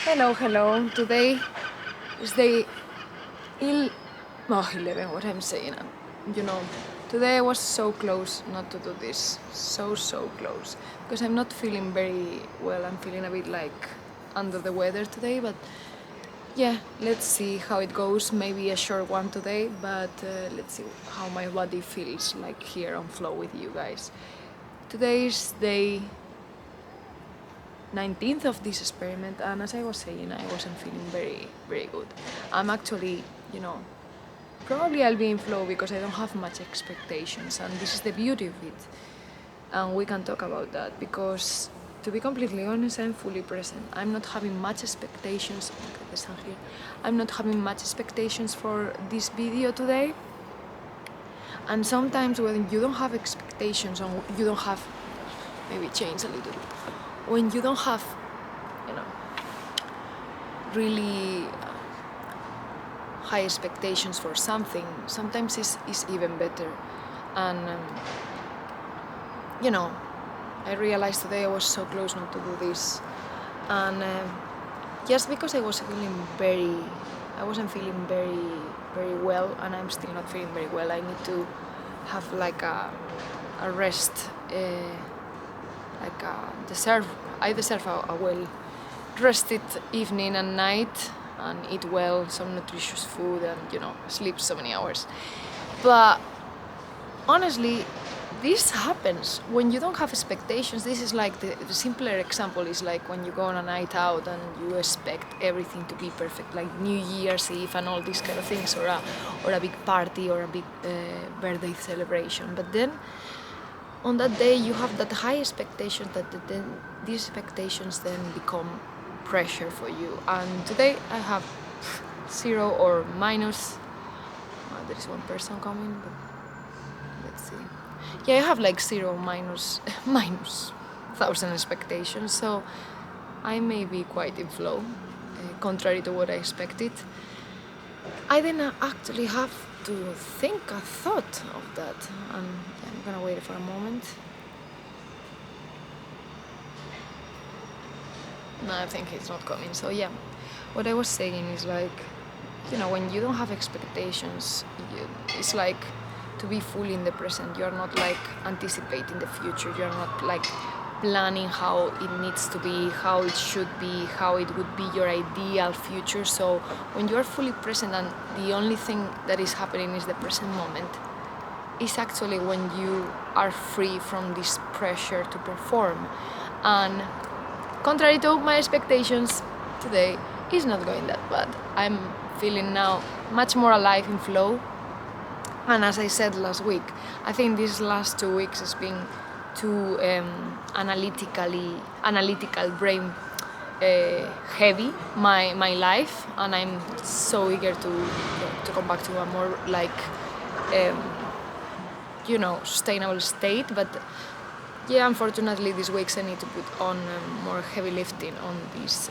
Hello. Today is the 11, what I'm saying. You know, today I was so close not to do this. So close. Because I'm not feeling very well. I'm feeling a bit like under the weather today, but yeah, let's see how it goes. Maybe a short one today, but let's see how my body feels like here on Flow with you guys. Today is day 19th of this experiment, and as I was saying, I wasn't feeling very good. I'm actually, probably I'll be in flow because I don't have much expectations, and this is the beauty of it. And we can talk about that because, to be completely honest, I'm fully present. I'm not having much expectations. Look at the sun here. I'm not having much expectations for this video today. And sometimes when you don't have expectations and you don't have, maybe change a little bit, when you don't have, really high expectations for something, sometimes it's even better. And I realized today I was so close not to do this, and just because I wasn't feeling very well, and I'm still not feeling very well. I need to have like a rest, I deserve a well rested evening and night, and eat well, some nutritious food, and sleep so many hours. But honestly, this happens when you don't have expectations. This is like the simpler example is like when you go on a night out and you expect everything to be perfect, like New Year's Eve and all these kind of things, or a big party or a big birthday celebration. But then on that day you have that high expectation that then these expectations then become pressure for you. And today I have 0 or minus. There is one person coming, but let's see. Yeah, I have like 0 minus 1,000 expectations, so I may be quite in flow, contrary to what I expected. I didn't actually have to think a thought of that, and I'm gonna wait for a moment. No, I think it's not coming. So yeah, what I was saying is like, when you don't have expectations, it's like to be fully in the present. You're not like anticipating the future. You're not like planning how it needs to be, how it should be, how it would be your ideal future. So when you're fully present and the only thing that is happening is the present moment, it's actually when you are free from this pressure to perform. And contrary to my expectations, today is not going that bad. I'm feeling now much more alive in flow. And as I said last week, I think these last 2 weeks has been too analytical brain heavy, my life, and I'm so eager to come back to a more like sustainable state. But yeah, unfortunately these weeks I need to put on more heavy lifting on this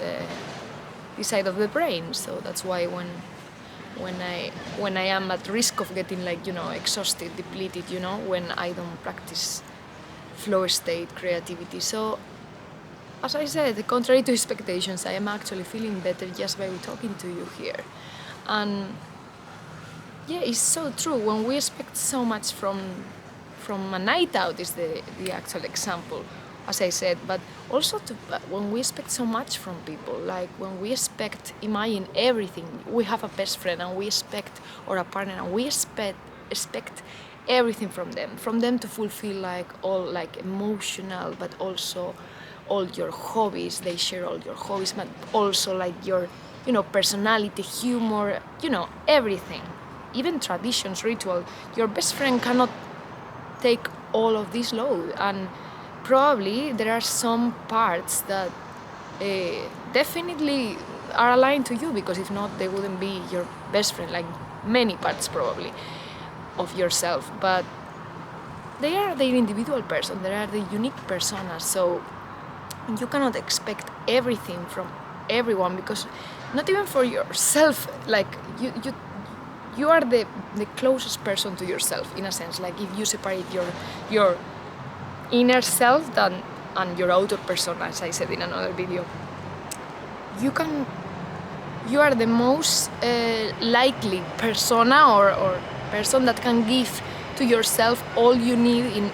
side of the brain. So that's why when I am at risk of getting exhausted, depleted, when I don't practice flow state creativity. So as I said, contrary to expectations, I am actually feeling better just by talking to you here. And yeah, it's so true. When we expect so much from a night out is the actual example, as I said, but also when we expect so much from people, like when we imagine everything. We have a best friend and we expect, or a partner, and we expect everything from them to fulfill like all like emotional, but also all your hobbies. They share all your hobbies, but also like your personality, humor, everything, even traditions, ritual. Your best friend cannot take all of this load, and probably there are some parts that definitely are aligned to you, because if not they wouldn't be your best friend, like many parts probably of yourself. But they are the individual person, they are the unique personas, so you cannot expect everything from everyone, because not even for yourself, like you are the closest person to yourself, in a sense. Like if you separate your inner self and your outer persona, as I said in another video, you are the most likely persona or person that can give to yourself all you need in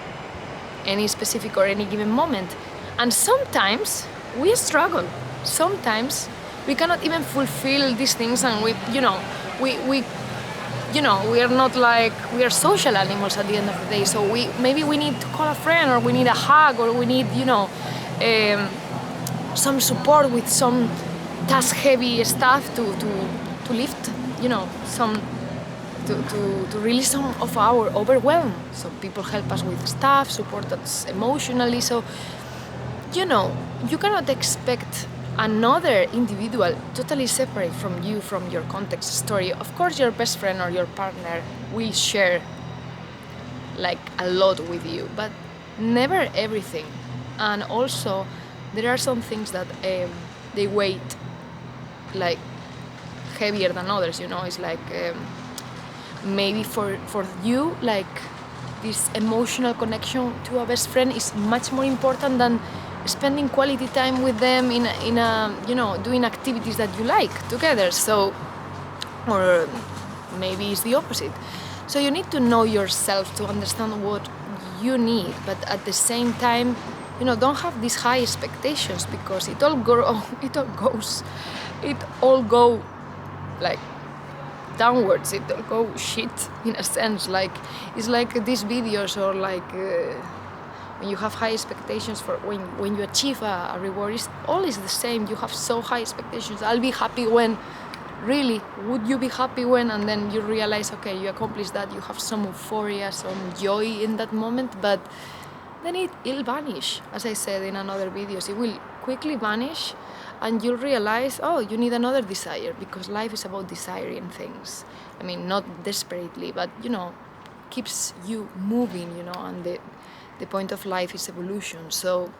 any specific or any given moment. And sometimes we struggle. Sometimes we cannot even fulfill these things, and we are not like, we are social animals at the end of the day. So maybe we need to call a friend, or we need a hug, or we need some support with some task heavy stuff to lift some to release some of our overwhelm. So people help us with stuff, support us emotionally. So you cannot expect another individual totally separate from you, from your context story. Of course, your best friend or your partner will share like a lot with you, but never everything. And also there are some things that they weight like heavier than others. It's like maybe for you, like this emotional connection to a best friend is much more important than spending quality time with them in a doing activities that you like together. So, or maybe it's the opposite. So you need to know yourself to understand what you need, but at the same time, don't have these high expectations, because it all go like downwards. It all go shit in a sense. Like it's like these videos, or like when you have high expectations for when you achieve a reward, it's always the same. You have so high expectations. I'll be happy when. Really, would you be happy when? And then you realize, okay, you accomplished that, you have some euphoria, some joy in that moment, but then it'll vanish. As I said in another videos, it will quickly vanish, and you'll realize, oh, you need another desire, because life is about desiring things. I mean, not desperately, but keeps you moving, and the point of life is evolution. So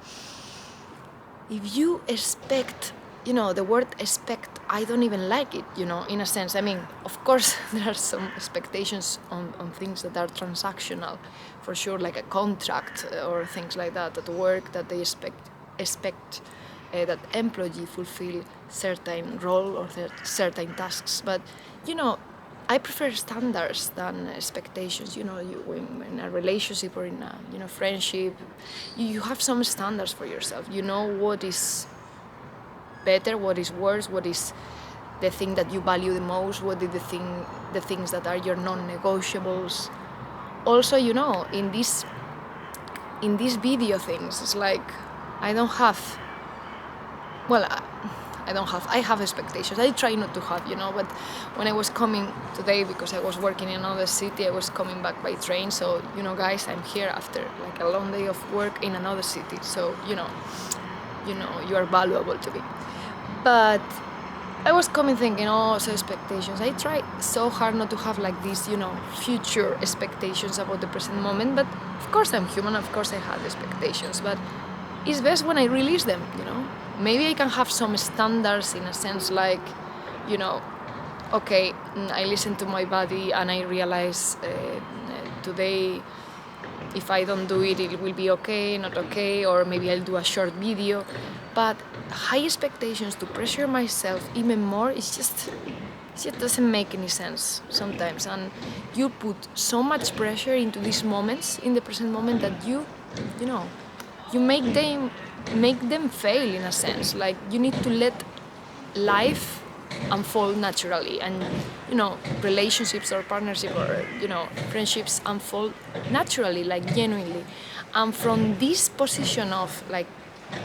if you expect, the word expect, I don't even like it, in a sense. I mean, of course, there are some expectations on things that are transactional, for sure, like a contract or things like that at work, that they expect that employee fulfill certain role or certain tasks. But, I prefer standards than expectations. You in a relationship or in a friendship, you have some standards for yourself. You know what is better, what is worse, what is the thing that you value the most, what is the things that are your non-negotiables. Also, in these video things, it's like I have expectations. I try not to have, but when I was coming today, because I was working in another city, I was coming back by train. So, guys, I'm here after like a long day of work in another city. So, you are valuable to me. But I was coming thinking, so expectations. I try so hard not to have like these, future expectations about the present moment. But of course I'm human, of course I had expectations. But it's best when I release them, Maybe I can have some standards in a sense, like, okay, I listen to my body and I realize today, if I don't do it, it will be okay, not okay, or maybe I'll do a short video. But high expectations to pressure myself even more, it just doesn't make any sense sometimes. And you put so much pressure into these moments, in the present moment, that you make them fail in a sense. Like you need to let life unfold naturally, and relationships or partnership or friendships unfold naturally, like genuinely. And from this position of like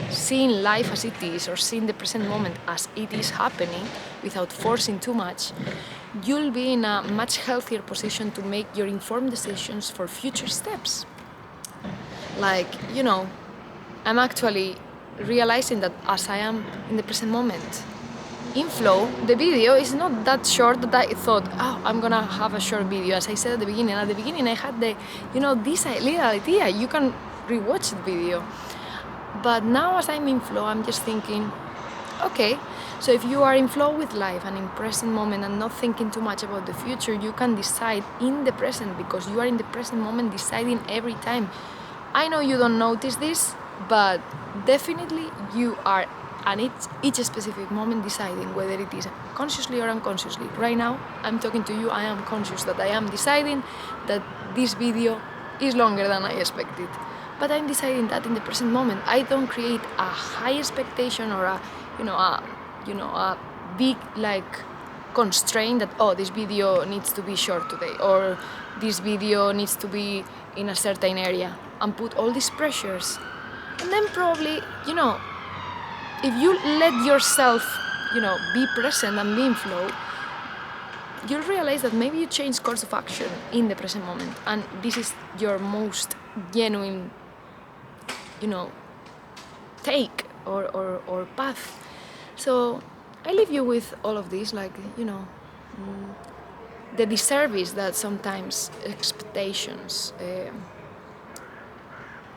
seeing life as it is, or seeing the present moment as it is happening without forcing too much, you'll be in a much healthier position to make your informed decisions for future steps. Like, I'm actually realizing that as I am in the present moment, in flow, the video is not that short that I thought, I'm gonna have a short video. As I said at the beginning I had this little idea. You can rewatch the video. But now as I'm in flow, I'm just thinking, okay, so if you are in flow with life and in present moment and not thinking too much about the future, you can decide in the present, because you are in the present moment deciding every time. I know you don't notice this, but definitely you are and each specific moment deciding whether it is consciously or unconsciously. Right now, I'm talking to you, I am conscious that I am deciding that this video is longer than I expected. But I'm deciding that in the present moment. I don't create a high expectation or a big constraint that this video needs to be short today, or this video needs to be in a certain area, and put all these pressures. And then probably, if you let yourself, be present and be in flow, you'll realize that maybe you change course of action in the present moment, and this is your most genuine, take or path. So I leave you with all of this, the disservice that sometimes expectations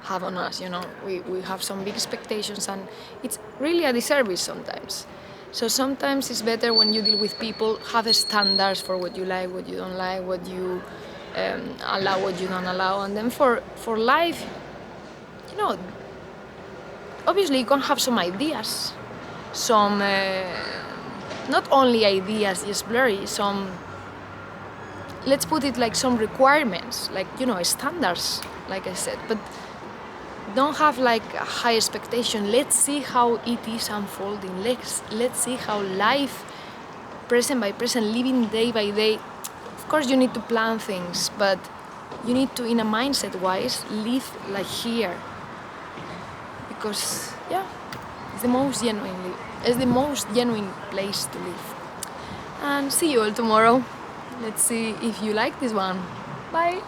have on us. We have some big expectations, and it's really a disservice sometimes. So sometimes it's better when you deal with people, have standards for what you like, what you don't like, what you allow, what you don't allow. And then for life, obviously you can have some ideas, some not only ideas, just blurry, some, let's put it like some requirements, standards, like I said, but don't have a high expectation. Let's see how it is unfolding. Let's see how life, present by present, living day by day. Of course you need to plan things, but you need to, in a mindset wise, live like here, because it's the most genuine place to live. And see you all tomorrow. Let's see if you like this one. Bye.